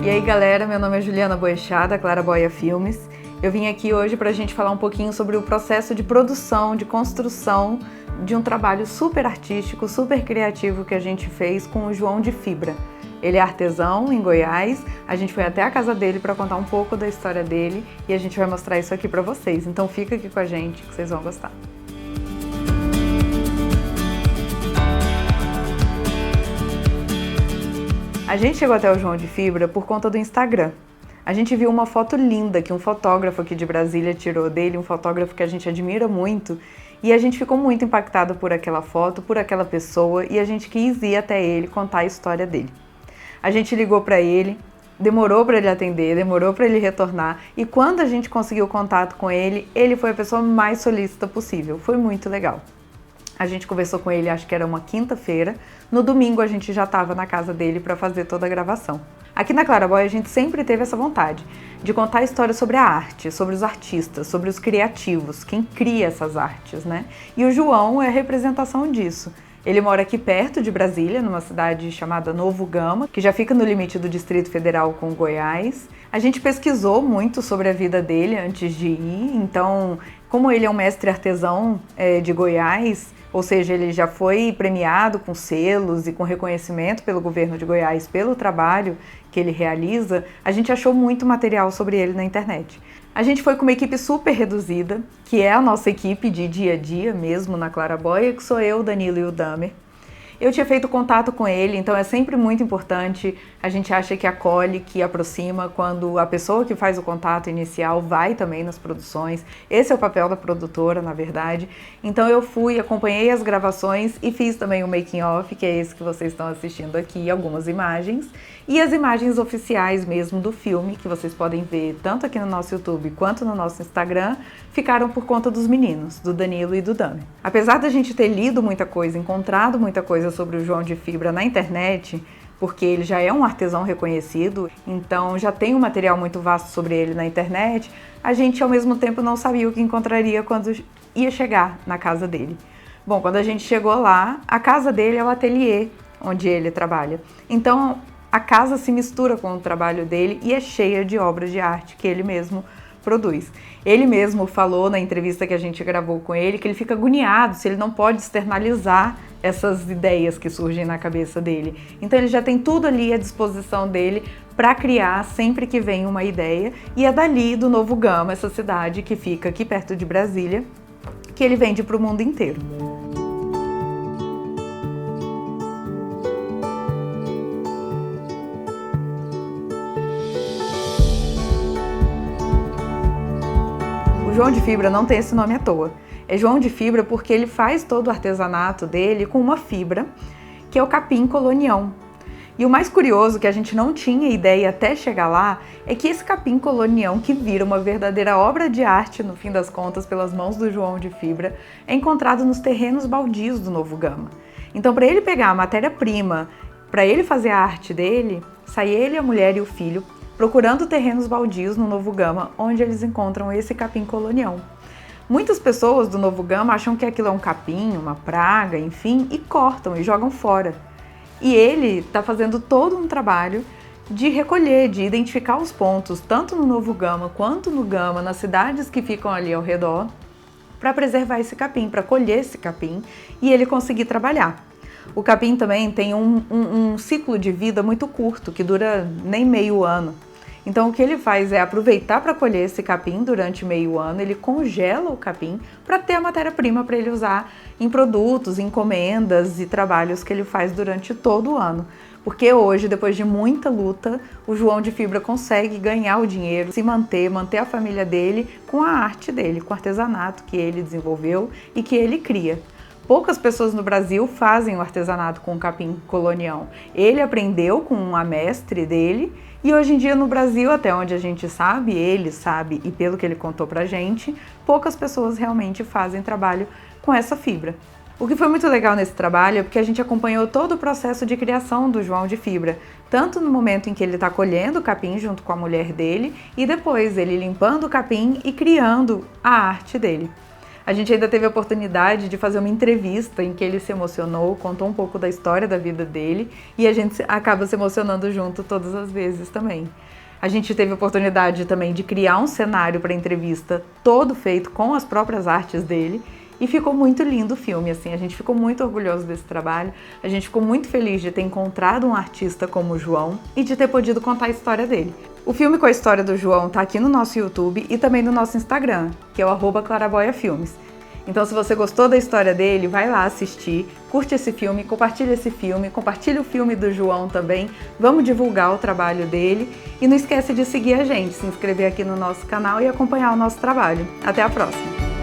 E aí galera, meu nome é Juliana Boechat, da Claraboia Filmes. Eu vim aqui hoje para a gente falar um pouquinho sobre o processo de produção, de construção de um trabalho super artístico, super criativo que a gente fez com o João de Fibra. Ele é artesão em Goiás, a gente foi até a casa dele para contar um pouco da história dele e a gente vai mostrar isso aqui para vocês. Então fica aqui com a gente que vocês vão gostar. A gente chegou até o João de Fibra por conta do Instagram. A gente viu uma foto linda que um fotógrafo aqui de Brasília tirou dele, um fotógrafo que a gente admira muito, e a gente ficou muito impactado por aquela foto, por aquela pessoa, e a gente quis ir até ele contar a história dele. A gente ligou para ele, demorou para ele atender, demorou para ele retornar, e quando a gente conseguiu contato com ele, ele foi a pessoa mais solícita possível. Foi muito legal. A gente conversou com ele, acho que era uma quinta-feira. No domingo a gente já estava na casa dele para fazer toda a gravação. Aqui na Claraboia a gente sempre teve essa vontade de contar histórias sobre a arte, sobre os artistas, sobre os criativos, quem cria essas artes, né? E o João é a representação disso. Ele mora aqui perto de Brasília, numa cidade chamada Novo Gama, que já fica no limite do Distrito Federal com Goiás. A gente pesquisou muito sobre a vida dele antes de ir, então, como ele é um mestre artesão de Goiás, ou seja, ele já foi premiado com selos e com reconhecimento pelo governo de Goiás pelo trabalho que ele realiza, a gente achou muito material sobre ele na internet. A gente foi com uma equipe super reduzida, que é a nossa equipe de dia a dia mesmo na Claraboia, que sou eu, o Danilo e o Damer. Eu tinha feito contato com ele, então é sempre muito importante, a gente acha que acolhe, que aproxima, quando a pessoa que faz o contato inicial vai também nas produções. Esse é o papel da produtora, na verdade. Então eu fui, acompanhei as gravações e fiz também o making of, que é esse que vocês estão assistindo aqui, algumas imagens. E as imagens oficiais mesmo do filme, que vocês podem ver tanto aqui no nosso YouTube quanto no nosso Instagram, ficaram por conta dos meninos, do Danilo e do Damer. Apesar da gente ter lido muita coisa, encontrado muita coisa sobre o João de Fibra na internet, porque ele já é um artesão reconhecido, então já tem um material muito vasto sobre ele na internet, a gente ao mesmo tempo não sabia o que encontraria quando ia chegar na casa dele. Bom, quando a gente chegou lá, a casa dele é o ateliê onde ele trabalha. Então, a casa se mistura com o trabalho dele e é cheia de obras de arte que ele mesmo produz. Ele mesmo falou na entrevista que a gente gravou com ele que ele fica agoniado se ele não pode externalizar essas ideias que surgem na cabeça dele. Então ele já tem tudo ali à disposição dele para criar sempre que vem uma ideia, e é dali do Novo Gama, essa cidade que fica aqui perto de Brasília, que ele vende para o mundo inteiro. João de Fibra não tem esse nome à toa. É João de Fibra porque ele faz todo o artesanato dele com uma fibra, que é o capim colonião. E o mais curioso, que a gente não tinha ideia até chegar lá, é que esse capim colonião, que vira uma verdadeira obra de arte, no fim das contas, pelas mãos do João de Fibra, é encontrado nos terrenos baldios do Novo Gama. Então, para ele pegar a matéria-prima, para ele fazer a arte dele, sai ele, a mulher e o filho procurando terrenos baldios no Novo Gama, onde eles encontram esse capim colonião. Muitas pessoas do Novo Gama acham que aquilo é um capim, uma praga, enfim, e cortam e jogam fora. E ele está fazendo todo um trabalho de recolher, de identificar os pontos, tanto no Novo Gama quanto no Gama, nas cidades que ficam ali ao redor, para preservar esse capim, para colher esse capim e ele conseguir trabalhar. O capim também tem um ciclo de vida muito curto, que dura nem meio ano. Então o que ele faz é aproveitar para colher esse capim durante meio ano, ele congela o capim para ter a matéria-prima para ele usar em produtos, encomendas e trabalhos que ele faz durante todo o ano. Porque hoje, depois de muita luta, o João de Fibra consegue ganhar o dinheiro, se manter a família dele com a arte dele, com o artesanato que ele desenvolveu e que ele cria. Poucas pessoas no Brasil fazem o artesanato com capim colonião. Ele aprendeu com a mestre dele e hoje em dia no Brasil, até onde a gente sabe, ele sabe e pelo que ele contou pra gente, poucas pessoas realmente fazem trabalho com essa fibra. O que foi muito legal nesse trabalho é porque a gente acompanhou todo o processo de criação do João de Fibra, tanto no momento em que ele está colhendo o capim junto com a mulher dele e depois ele limpando o capim e criando a arte dele. A gente ainda teve a oportunidade de fazer uma entrevista em que ele se emocionou, contou um pouco da história da vida dele e a gente acaba se emocionando junto todas as vezes também. A gente teve a oportunidade também de criar um cenário para a entrevista todo feito com as próprias artes dele e ficou muito lindo o filme, assim, a gente ficou muito orgulhoso desse trabalho, a gente ficou muito feliz de ter encontrado um artista como o João e de ter podido contar a história dele. O filme com a história do João tá aqui no nosso YouTube e também no nosso Instagram, que é o @claraboiafilmes. Então, se você gostou da história dele, vai lá assistir, curte esse filme, compartilha o filme do João também, vamos divulgar o trabalho dele e não esquece de seguir a gente, se inscrever aqui no nosso canal e acompanhar o nosso trabalho. Até a próxima!